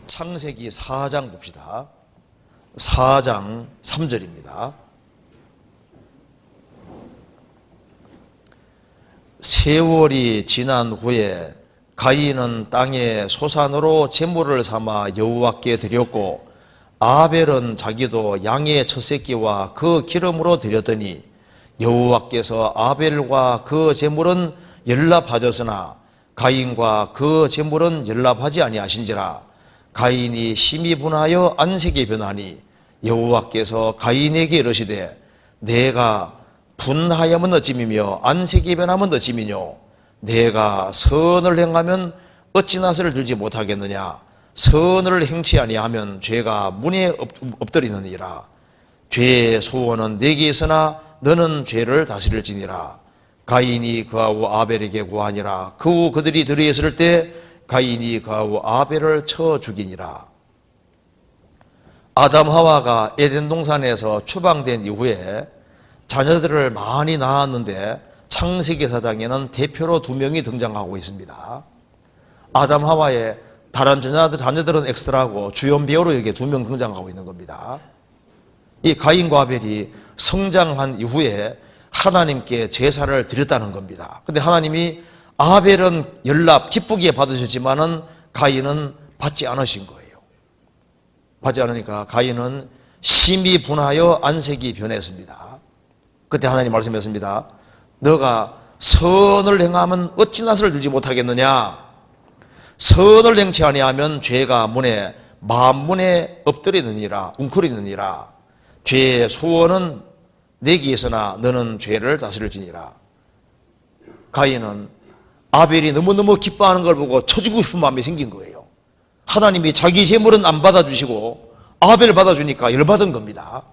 창세기 4장 봅시다. 4장 3절입니다. 세월이 지난 후에 가인은 땅에 소산으로 제물을 삼아 여호와께 드렸고 아벨은 자기도 양의 첫 새끼와 그 기름으로 드렸더니 여호와께서 아벨과 그 제물은 연락하셨으나 가인과 그 제물은 연락하지 아니하신지라. 가인이 심히 분하여 안색이 변하니 여호와께서 가인에게 이르시되 내가 분하여면 어찌미며 안색이 변하면 어찌미뇨. 내가 선을 행하면 어찌 낫을 들지 못하겠느냐. 선을 행치 아니하면 죄가 문에 엎드리느니라. 죄의 소원은 내게 있으나 너는 죄를 다스릴지니라. 가인이 그하고 아벨에게 구하니라. 그 후 그들이 들어있을 때 가인이 그하고 아벨을 쳐 죽이니라. 아담 하와가 에덴 동산에서 추방된 이후에 자녀들을 많이 낳았는데 창세기 4장에는 대표로 2명이 등장하고 있습니다. 아담 하와의 다른 자녀들은 엑스트라고 주연 배우로 여기에 2명 등장하고 있는 겁니다. 이 가인과 아벨이 성장한 이후에 하나님께 제사를 드렸다는 겁니다. 근데 하나님이 아벨은 연락 기쁘게 받으셨지만은 가인은 받지 않으신 거예요. 받지 않으니까 가인은 심히 분하여 안색이 변했습니다. 그때 하나님 말씀했습니다. 너가 선을 행하면 어찌 낫을 들지 못하겠느냐. 선을 행치 아니하면 죄가 만문에 엎드리느니라, 웅크리느니라. 죄의 소원은 내게 있으나 너는 죄를 다스릴지니라. 가인은 아벨이 너무너무 기뻐하는 걸 보고 쳐주고 싶은 마음이 생긴 거예요. 하나님이 자기 제물은 안 받아주시고 아벨을 받아주니까 열받은 겁니다.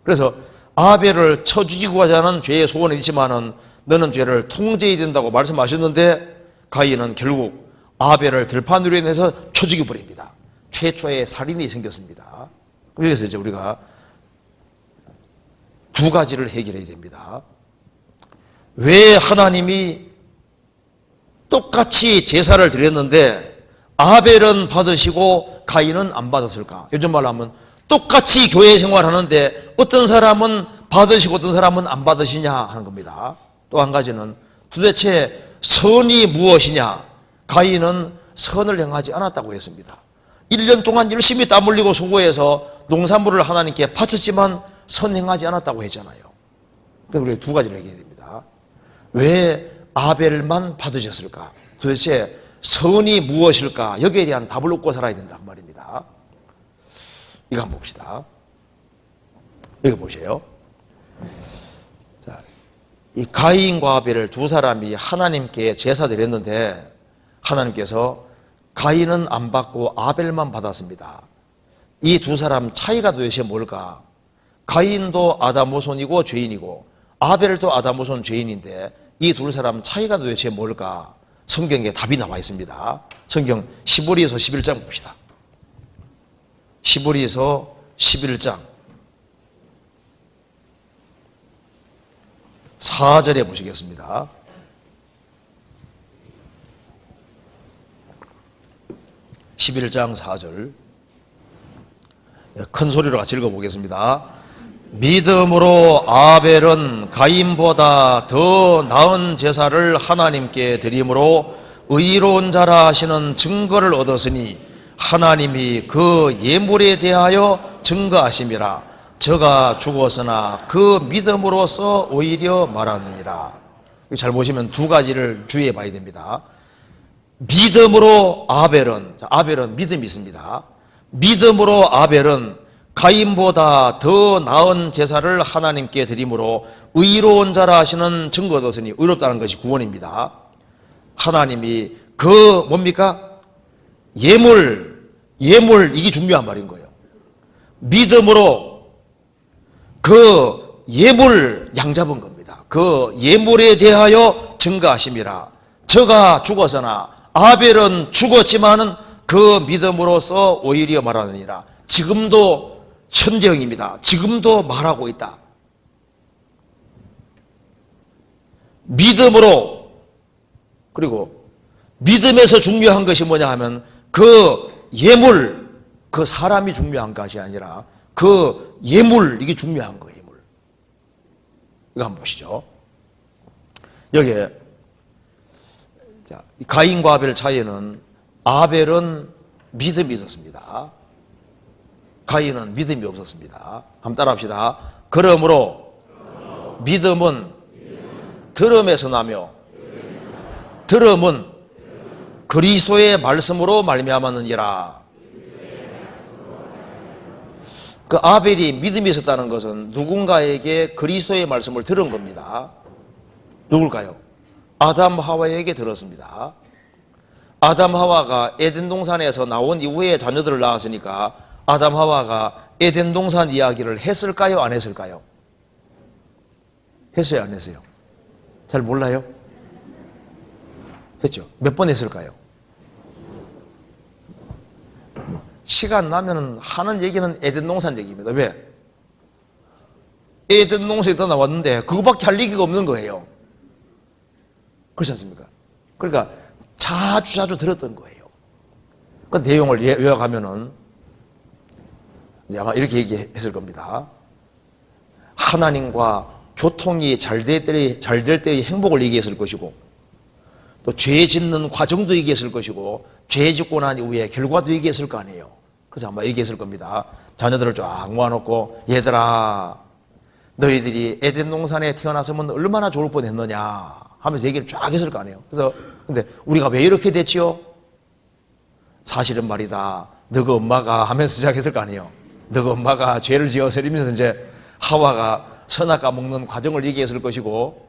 그래서 아벨을 쳐 죽이고 하자는 죄의 소원은 있지만은 너는 죄를 통제해야 된다고 말씀하셨는데 가인은 결국 아벨을 들판으로 인해서 쳐 죽여버립니다. 최초의 살인이 생겼습니다. 그래서 이제 우리가 2가지를 해결해야 됩니다. 왜 하나님이 똑같이 제사를 드렸는데 아벨은 받으시고 가인은 안 받았을까? 요즘 말로 하면 똑같이 교회 생활하는데 어떤 사람은 받으시고 어떤 사람은 안 받으시냐 하는 겁니다. 또 한 가지는 도대체 선이 무엇이냐? 가인은 선을 행하지 않았다고 했습니다. 1년 동안 열심히 땀 흘리고 수고해서 농산물을 하나님께 바쳤지만 선행하지 않았다고 했잖아요. 그래서 우리가 2가지를 얘기해야 됩니다. 왜 아벨만 받으셨을까? 도대체 선이 무엇일까? 여기에 대한 답을 얻고 살아야 된다 그 말입니다. 이거 한번 봅시다. 여기 보세요. 자, 이 가인과 아벨을 2사람이 하나님께 제사 드렸는데 하나님께서 가인은 안 받고 아벨만 받았습니다. 이 2사람 차이가 도대체 뭘까? 가인도 아담 후손이고 죄인이고 아벨도 아담 후손 죄인인데 이 2사람 차이가 도대체 뭘까? 성경에 답이 나와 있습니다. 성경 시브리서 11장 봅시다. 시브리서 11장 4절에 보시겠습니다. (11장 4절) 큰 소리로 같이 읽어보겠습니다. 믿음으로 아벨은 가인보다 더 나은 제사를 하나님께 드림으로 의로운 자라 하시는 증거를 얻었으니 하나님이 그 예물에 대하여 증거하심이라. 저가 죽었으나 그 믿음으로써 오히려 말하느니라. 잘 보시면 2가지를 주의해 봐야 됩니다. 믿음으로 아벨은 믿음이 있습니다. 믿음으로 아벨은 가인보다 더 나은 제사를 하나님께 드림으로 의로운 자라 하시는 증거 얻었으니, 의롭다는 것이 구원입니다. 하나님이 그 뭡니까? 예물 이게 중요한 말인 거예요. 믿음으로 그 예물 양잡은 겁니다. 그 예물에 대하여 증거하심이라. 저가 죽었으나 아벨은 죽었지만은 그 믿음으로써 오히려 말하느니라. 지금도 현재형입니다. 지금도 말하고 있다. 믿음으로, 그리고 믿음에서 중요한 것이 뭐냐 하면 그 예물, 그 사람이 중요한 것이 아니라 그 예물, 이게 중요한 거예요. 예물. 이거 한번 보시죠. 여기에 가인과 아벨 차이는, 아벨은 믿음이 있었습니다. 가인은 믿음이 없었습니다. 한번 따라합시다. 그러므로 믿음은 들음에서 나며 들음은 그리스도의 말씀으로 말미암았느니라. 그 아벨이 믿음이 있었다는 것은 누군가에게 그리스도의 말씀을 들은 겁니다. 누굴까요? 아담 하와에게 들었습니다. 아담 하와가 에덴 동산에서 나온 이후에 자녀들을 낳았으니까 아담 하와가 에덴 동산 이야기를 했을까요? 안 했을까요? 했어요? 안 했어요? 잘 몰라요? 했죠? 몇 번 했을까요? 시간 나면 하는 얘기는 에덴 동산 얘기입니다. 왜? 에덴 동산에서 나왔는데 그거밖에 할 얘기가 없는 거예요. 그렇지 않습니까? 그러니까 자주 들었던 거예요. 그 내용을 요약하면은 아마 이렇게 얘기했을 겁니다. 하나님과 교통이 잘 될 때의 행복을 얘기했을 것이고, 또 죄 짓는 과정도 얘기했을 것이고, 죄 짓고 난 이후에 결과도 얘기했을 거 아니에요. 그래서 아마 얘기했을 겁니다. 자녀들을 쫙 모아놓고, 얘들아, 너희들이 에덴 동산에 태어났으면 얼마나 좋을 뻔했느냐 하면서 얘기를 쫙 했을 거 아니에요. 그래서 근데 우리가 왜 이렇게 됐지요? 사실은 말이다, 너가 엄마가 하면서 시작했을 거 아니에요. 너가 엄마가 죄를 지어서 이러면서 이제 하와가 선악과 먹는 과정을 얘기했을 것이고,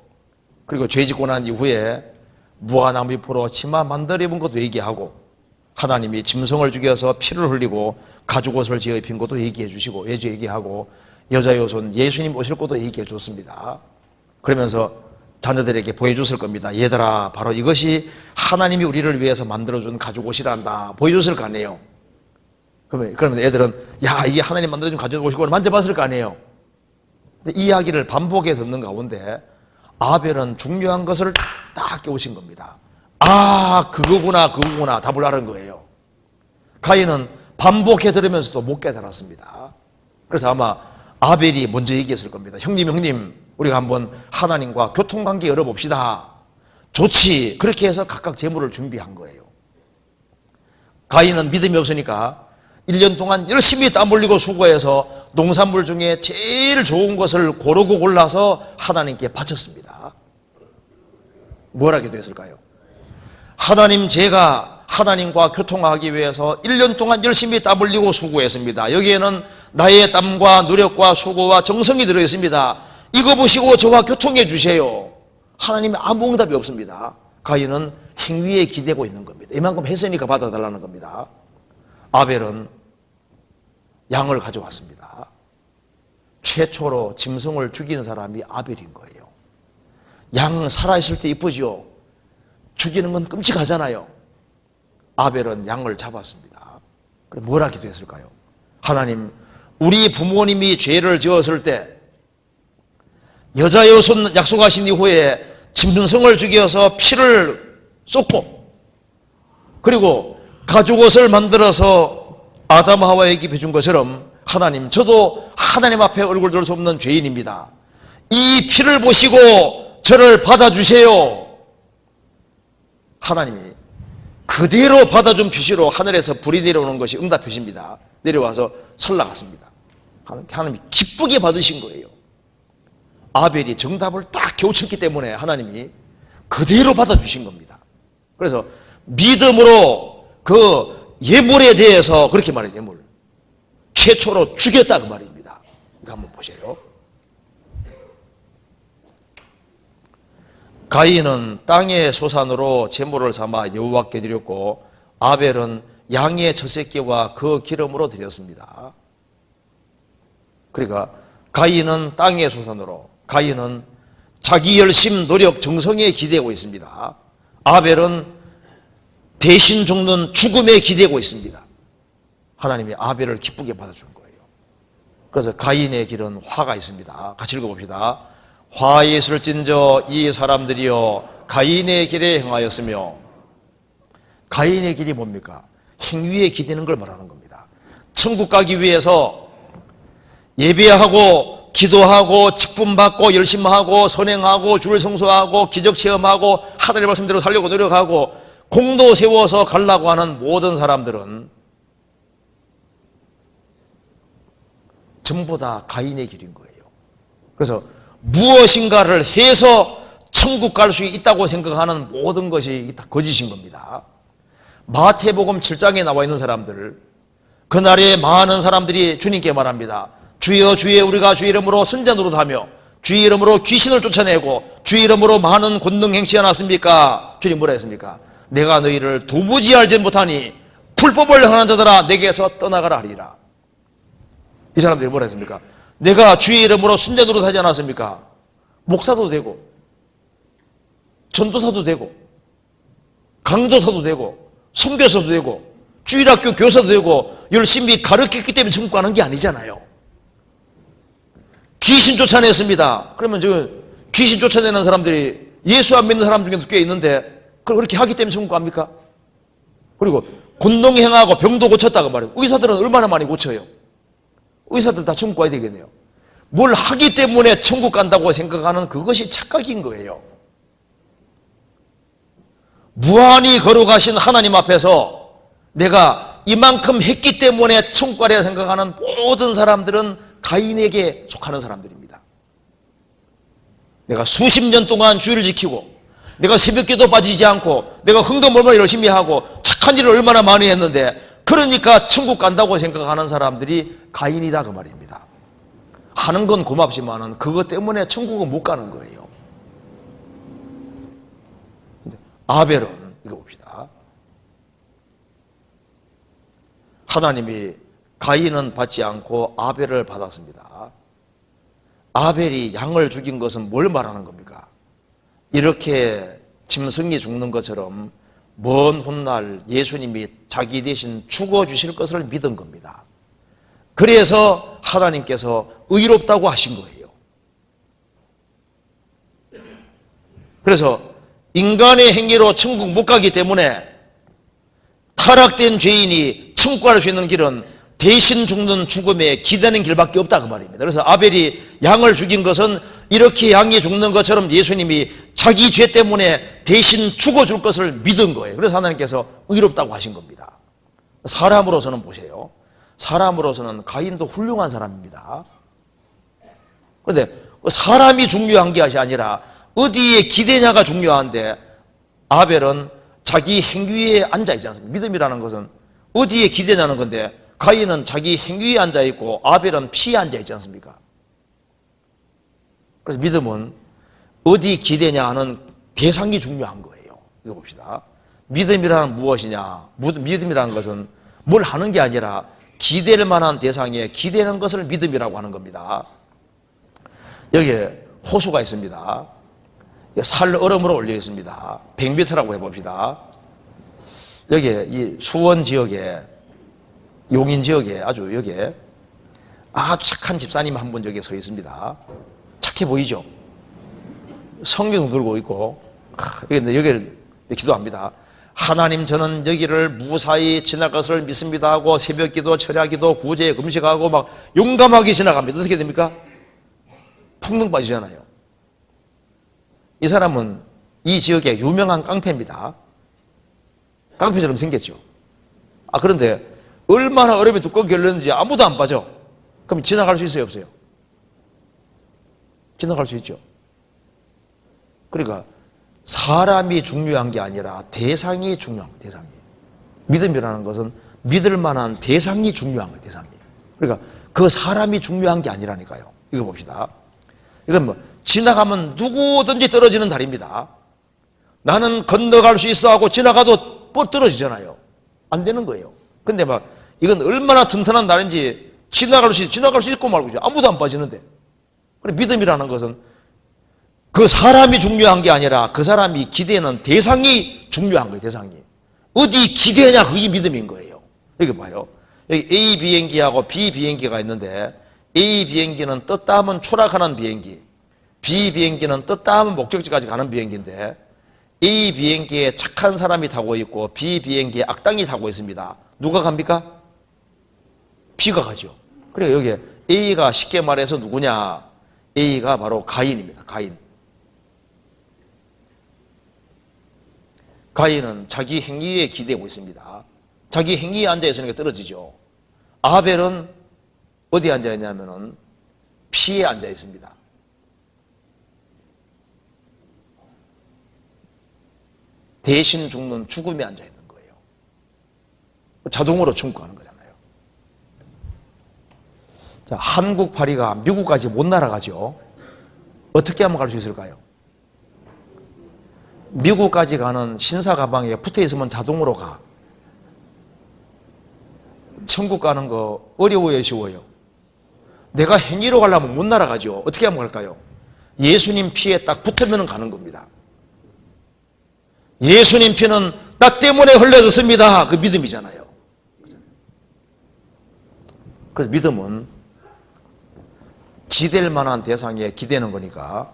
그리고 죄 짓고 난 이후에 무화나무 잎으로 치마 만들어 입은 것도 얘기하고, 하나님이 짐승을 죽여서 피를 흘리고 가죽옷을 지어 입힌 것도 얘기해 주시고, 얘기하고, 여자 여손 예수님 오실 것도 얘기해 줬습니다. 그러면서 자녀들에게 보여줬을 겁니다. 얘들아, 바로 이것이 하나님이 우리를 위해서 만들어준 가죽옷이란다 보여줬을 거 아니에요. 그러면 애들은 야, 이게 하나님 만들어준 가죽옷이고 만져봤을 거 아니에요. 근데 이 이야기를 반복해 듣는 가운데 아벨은 중요한 것을 딱 깨우친 겁니다. 아, 그거구나 답을 알은 거예요. 가인은 반복해 들으면서도 못 깨달았습니다. 그래서 아마 아벨이 먼저 얘기했을 겁니다. 형님, 우리가 한번 하나님과 교통관계 열어봅시다. 좋지. 그렇게 해서 각각 재물을 준비한 거예요. 가인은 믿음이 없으니까 1년 동안 열심히 땀 흘리고 수고해서 농산물 중에 제일 좋은 것을 고르고 골라서 하나님께 바쳤습니다. 뭘 하게 됐을까요? 하나님, 제가 하나님과 교통하기 위해서 1년 동안 열심히 땀 흘리고 수고했습니다. 여기에는 나의 땀과 노력과 수고와 정성이 들어있습니다. 이거 보시고 저와 교통해 주세요. 하나님이 아무 응답이 없습니다. 가인은 행위에 기대고 있는 겁니다. 이만큼 했으니까 받아달라는 겁니다. 아벨은 양을 가져왔습니다. 최초로 짐승을 죽인 사람이 아벨인 거예요. 양 살아있을 때 이쁘지요? 죽이는 건 끔찍하잖아요. 아벨은 양을 잡았습니다. 그럼 뭘 하기도 했을까요? 하나님, 우리 부모님이 죄를 지었을 때 여자 여손 약속하신 이후에 짐승을 죽여서 피를 쏟고, 그리고 가죽옷을 만들어서 아담 하와에게 베준 것처럼 하나님, 저도 하나님 앞에 얼굴 들 수 없는 죄인입니다. 이 피를 보시고 저를 받아주세요. 하나님이 그대로 받아준 표시로 하늘에서 불이 내려오는 것이 응답 표시입니다. 내려와서 설나갔습니다. 하나님이 기쁘게 받으신 거예요. 아벨이 정답을 딱 겨우쳤기 때문에 하나님이 그대로 받아주신 겁니다. 그래서 믿음으로 그 예물에 대해서 그렇게 말해요. 예물 최초로 죽였다 그 말입니다. 이거 한번 보세요. 가인은 땅의 소산으로 제물을 삼아 여호와께 드렸고, 아벨은 양의 첫 새끼와 그 기름으로 드렸습니다. 그러니까 가인은 땅의 소산으로, 가인은 자기 열심, 노력, 정성에 기대고 있습니다. 아벨은 대신 죽는 죽음에 기대고 있습니다. 하나님이 아벨을 기쁘게 받아준 거예요. 그래서 가인의 길은 화가 있습니다. 같이 읽어봅시다. 화에 있을진저 이 사람들이여 가인의 길에 행하였으며, 가인의 길이 뭡니까? 행위에 기대는 걸 말하는 겁니다. 천국 가기 위해서 예배하고 기도하고 직분받고 열심히 하고 선행하고 주를 성수하고 기적 체험하고 하늘의 말씀대로 살려고 노력하고 공도 세워서 가려고 하는 모든 사람들은 전부 다 가인의 길인 거예요. 그래서 무엇인가를 해서 천국 갈 수 있다고 생각하는 모든 것이 다 거짓인 겁니다. 마태복음 7장에 나와 있는 사람들, 그날에 많은 사람들이 주님께 말합니다. 주여 주여 우리가 주의 이름으로 선자 노릇하며 주의 이름으로 귀신을 쫓아내고 주의 이름으로 많은 권능 행치 않았습니까? 주님 뭐라 했습니까? 내가 너희를 도무지 알지 못하니 불법을 행하는 자들아 내게서 떠나가라 하리라. 이 사람들이 뭐라 했습니까? 내가 주의 이름으로 선자 노릇하지 않았습니까? 목사도 되고 전도사도 되고 강도사도 되고 선교사도 되고 주일학교 교사도 되고 열심히 가르쳤기 때문에 천국 가는 게 아니잖아요. 귀신 쫓아냈습니다. 그러면 지금 귀신 쫓아내는 사람들이 예수 안 믿는 사람 중에도 꽤 있는데 그렇게 하기 때문에 천국 갑니까? 그리고 권능 행하고 병도 고쳤다고 말해요. 의사들은 얼마나 많이 고쳐요. 의사들 다 천국 가야 되겠네요. 뭘 하기 때문에 천국 간다고 생각하는 그것이 착각인 거예요. 무한히 걸어가신 하나님 앞에서 내가 이만큼 했기 때문에 천국 가려 생각하는 모든 사람들은 가인에게 속하는 사람들입니다. 내가 수십 년 동안 주의를 지키고 내가 새벽기도 빠지지 않고 내가 헌금 얼마나 열심히 하고 착한 일을 얼마나 많이 했는데 그러니까 천국 간다고 생각하는 사람들이 가인이다 그 말입니다. 하는 건 고맙지만은 그것 때문에 천국은 못 가는 거예요. 아벨은 이거 봅시다. 하나님이 가인은 받지 않고 아벨을 받았습니다. 아벨이 양을 죽인 것은 뭘 말하는 겁니까? 이렇게 짐승이 죽는 것처럼 먼 훗날 예수님이 자기 대신 죽어주실 것을 믿은 겁니다. 그래서 하나님께서 의롭다고 하신 거예요. 그래서 인간의 행위로 천국 못 가기 때문에 타락된 죄인이 천국 갈 수 있는 길은 대신 죽는 죽음에 기대는 길밖에 없다 그 말입니다. 그래서 아벨이 양을 죽인 것은 이렇게 양이 죽는 것처럼 예수님이 자기 죄 때문에 대신 죽어줄 것을 믿은 거예요. 그래서 하나님께서 의롭다고 하신 겁니다. 사람으로서는 보세요. 사람으로서는 가인도 훌륭한 사람입니다. 그런데 사람이 중요한 게 아니라 어디에 기대냐가 중요한데 아벨은 자기 행위에 앉아있지 않습니까? 믿음이라는 것은 어디에 기대냐는 건데 가인은 자기 행위에 앉아있고 아벨은 피에 앉아있지 않습니까? 그래서 믿음은 어디 기대냐 하는 대상이 중요한 거예요. 이거 봅시다. 믿음이라는 무엇이냐? 믿음이라는 것은 뭘 하는 게 아니라 기댈 만한 대상에 기대는 것을 믿음이라고 하는 겁니다. 여기에 호수가 있습니다. 살 얼음으로 올려 있습니다. 100m라고 해봅시다. 여기에 이 수원 지역에 용인 지역에 아주 여기에 아주 착한 집사님 한 분 여기에 서 있습니다. 착해 보이죠? 성경 들고 있고 여기를 기도합니다. 하나님 저는 여기를 무사히 지나갈 것을 믿습니다 하고 새벽기도 철야기도 구제 금식하고 막 용감하게 지나갑니다. 어떻게 됩니까? 풍능 빠지잖아요. 이 사람은 이 지역의 유명한 깡패입니다. 깡패처럼 생겼죠. 그런데 얼마나 얼음이 두껍게 열렸는지 아무도 안 빠져. 그럼 지나갈 수 있어요, 없어요? 지나갈 수 있죠. 그러니까 사람이 중요한 게 아니라 대상이 중요한 거예요, 대상이. 믿음이라는 것은 믿을 만한 대상이 중요한 거예요, 대상이. 그러니까 그 사람이 중요한 게 아니라니까요. 이거 봅시다. 이건 뭐 지나가면 누구든지 떨어지는 다리입니다. 나는 건너갈 수 있어 하고 지나가도 떨어지잖아요. 안 되는 거예요. 근데 막 이건 얼마나 튼튼한 다리인지 지나갈 수 있고 말고 아무도 안 빠지는데. 그래 믿음이라는 것은 그 사람이 중요한 게 아니라 그 사람이 기대는 대상이 중요한 거예요, 대상이. 어디 기대냐 그게 믿음인 거예요. 여기 봐요. 여기 A 비행기하고 B 비행기가 있는데 A 비행기는 떴다 하면 추락하는 비행기, B 비행기는 떴다 하면 목적지까지 가는 비행기인데 A 비행기에 착한 사람이 타고 있고 B 비행기에 악당이 타고 있습니다. 누가 갑니까? B가 가죠. 그리고 여기 A가 쉽게 말해서 누구냐? A가 바로 가인입니다. 가인. 가인은 자기 행위에 기대고 있습니다. 자기 행위에 앉아있으니까 떨어지죠. 아벨은 어디에 앉아있냐면은 피에 앉아있습니다. 대신 죽는 죽음에 앉아있는 거예요. 자동으로 충고하는 거잖아요. 자, 한국 파리가 미국까지 못 날아가죠. 어떻게 하면 갈 수 있을까요? 미국까지 가는 신사 가방에 붙어 있으면 자동으로 가. 천국 가는 거 어려워요, 쉬워요? 내가 행위로 가려면 못 날아가죠. 어떻게 하면 갈까요? 예수님 피에 딱 붙으면 가는 겁니다. 예수님 피는 나 때문에 흘려졌습니다. 그 믿음이잖아요. 그래서 믿음은 지될 만한 대상에 기대는 거니까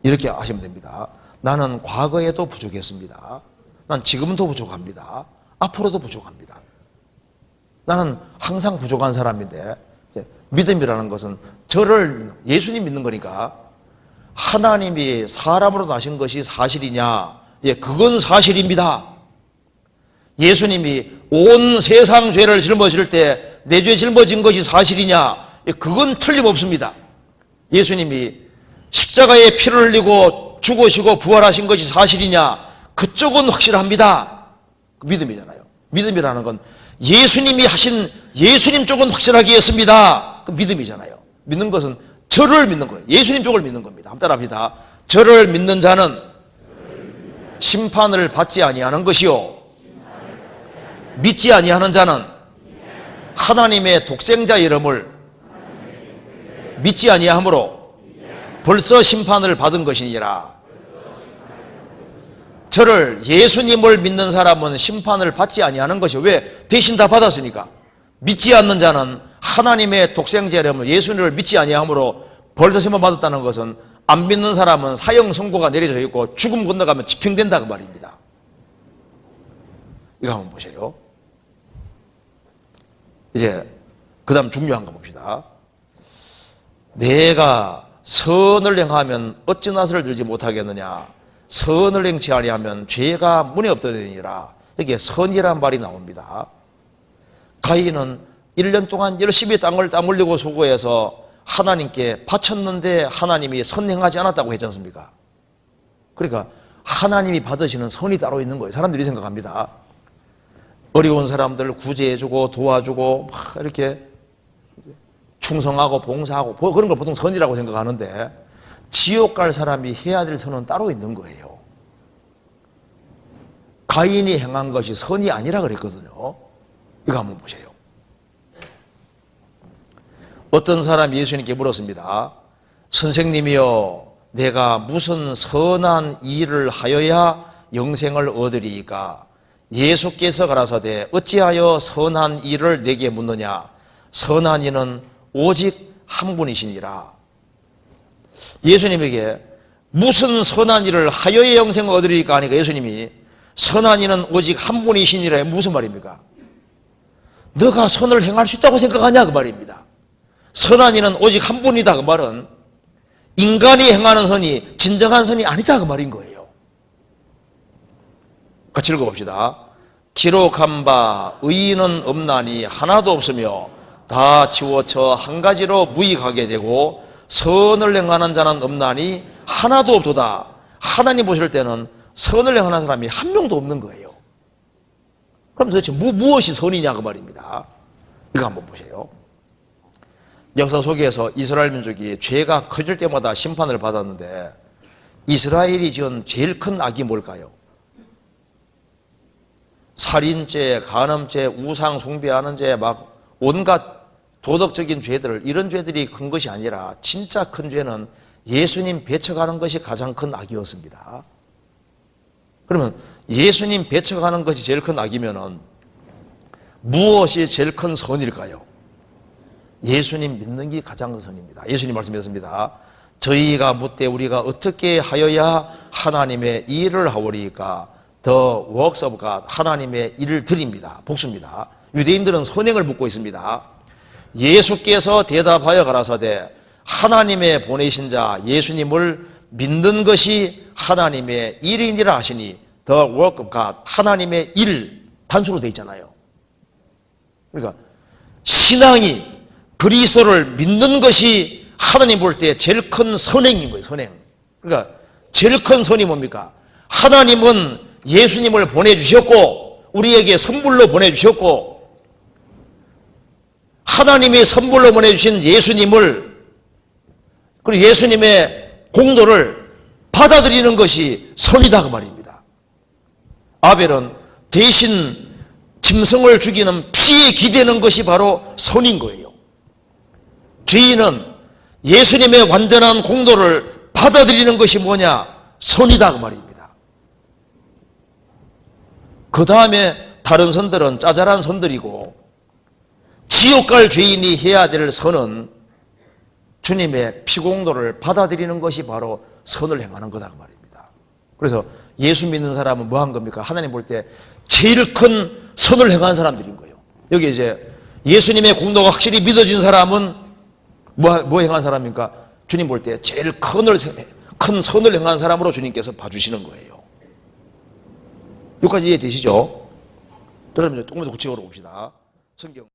이렇게 하시면 됩니다. 나는 과거에도 부족했습니다. 난 지금도 부족합니다. 앞으로도 부족합니다. 나는 항상 부족한 사람인데, 믿음이라는 것은 저를 예수님 믿는 거니까 하나님이 사람으로 나신 것이 사실이냐? 예, 그건 사실입니다. 예수님이 온 세상 죄를 짊어질 때 내 죄 짊어진 것이 사실이냐? 예, 그건 틀림없습니다. 예수님이 십자가에 피를 흘리고 죽으시고 부활하신 것이 사실이냐? 그쪽은 확실합니다. 그 믿음이잖아요. 믿음이라는 건 예수님이 하신 예수님 쪽은 확실하게 했습니다. 그 믿음이잖아요. 믿는 것은 저를 믿는 거예요. 예수님 쪽을 믿는 겁니다. 한번 따라합니다. 저를 믿는 자는 심판을 받지 아니하는 것이요, 믿지 아니하는 자는 하나님의 독생자 이름을 믿지 아니하므로 벌써 심판을 받은 것이니라. 저를 예수님을 믿는 사람은 심판을 받지 아니하는 것이요. 왜? 대신 다 받았으니까. 믿지 않는 자는 하나님의 독생자 이름을 예수님을 믿지 아니하므로 벌써 심판 받았다는 것은 안 믿는 사람은 사형 선고가 내려져 있고 죽음 건너가면 집행된다 그 말입니다. 이거 한번 보세요. 이제 그 다음 중요한 거 봅시다. 내가 선을 행하면 어찌 낯을 들지 못하겠느냐? 선을 행치 아니하면 죄가 문에 없더니라. 여기에 선이란 말이 나옵니다. 가인은 1년 동안 열심히 땅을 땀 흘리고 수고해서 하나님께 바쳤는데 하나님이 선행하지 않았다고 했지 않습니까? 그러니까 하나님이 받으시는 선이 따로 있는 거예요. 사람들이 생각합니다. 어려운 사람들 구제해주고 도와주고 막 이렇게 충성하고 봉사하고 그런 걸 보통 선이라고 생각하는데 지옥 갈 사람이 해야 될 선은 따로 있는 거예요. 가인이 행한 것이 선이 아니라 그랬거든요. 이거 한번 보세요. 어떤 사람이 예수님께 물었습니다. 선생님이여, 내가 무슨 선한 일을 하여야 영생을 얻으리이까? 예수께서 가라사대 어찌하여 선한 일을 내게 묻느냐? 선한 이는 오직 한 분이시니라. 예수님에게 무슨 선한 일을 하여야 영생을 얻으리이까 하니까 예수님이 선한 이는 오직 한 분이시니라. 무슨 말입니까? 너가 선을 행할 수 있다고 생각하냐 그 말입니다. 선한 이는 오직 한 분이다 그 말은 인간이 행하는 선이 진정한 선이 아니다 그 말인 거예요. 같이 읽어봅시다. 기록한 바 의인은 없나니 하나도 없으며 다 치우쳐 한 가지로 무익하게 되고 선을 행하는 자는 없나니 하나도 없도다. 하나님 보실 때는 선을 행하는 사람이 한 명도 없는 거예요. 그럼 도대체 무엇이 선이냐 그 말입니다. 이거 한번 보세요. 역사 속에서 이스라엘 민족이 죄가 커질 때마다 심판을 받았는데 이스라엘이 지은 제일 큰 악이 뭘까요? 살인죄, 간음죄, 우상 숭배하는 죄, 막 온갖 도덕적인 죄들, 이런 죄들이 큰 것이 아니라 진짜 큰 죄는 예수님 배척하는 것이 가장 큰 악이었습니다. 그러면 예수님 배척하는 것이 제일 큰 악이면은 무엇이 제일 큰 선일까요? 예수님 믿는 게 가장 큰 선입니다. 예수님 말씀하셨습니다. 저희가 묻되 우리가 어떻게 하여야 하나님의 일을 하오리까? The works of God, 하나님의 일을 드립니다. 복수입니다. 유대인들은 선행을 묻고 있습니다. 예수께서 대답하여 가라사대 하나님의 보내신 자 예수님을 믿는 것이 하나님의 일이니라 하시니 the work of God, 하나님의 일, 단수로 되어 있잖아요. 그러니까 신앙이 그리스도를 믿는 것이 하나님 볼 때 제일 큰 선행인 거예요. 선행. 그러니까 제일 큰 선이 뭡니까? 하나님은 예수님을 보내주셨고 우리에게 선물로 보내주셨고 하나님이 선물로 보내주신 예수님을 그리고 예수님의 공로를 받아들이는 것이 선이다 그 말입니다. 아벨은 대신 짐승을 죽이는 피에 기대는 것이 바로 선인 거예요. 죄인은 예수님의 완전한 공로를 받아들이는 것이 뭐냐? 선이다 그 말입니다. 그 다음에 다른 선들은 짜잘한 선들이고 지옥 갈 죄인이 해야 될 선은 주님의 피공로를 받아들이는 것이 바로 선을 행하는 거다 그 말입니다. 그래서 예수 믿는 사람은 뭐 한 겁니까? 하나님 볼 때 제일 큰 선을 행한 사람들인 거예요. 여기 이제 예수님의 공로가 확실히 믿어진 사람은 뭐 행한 사람입니까? 주님 볼 때 제일 큰 선을 행한 사람으로 주님께서 봐주시는 거예요. 여기까지 이해되시죠? 그러면 조금 더 구체적으로 봅시다. 성경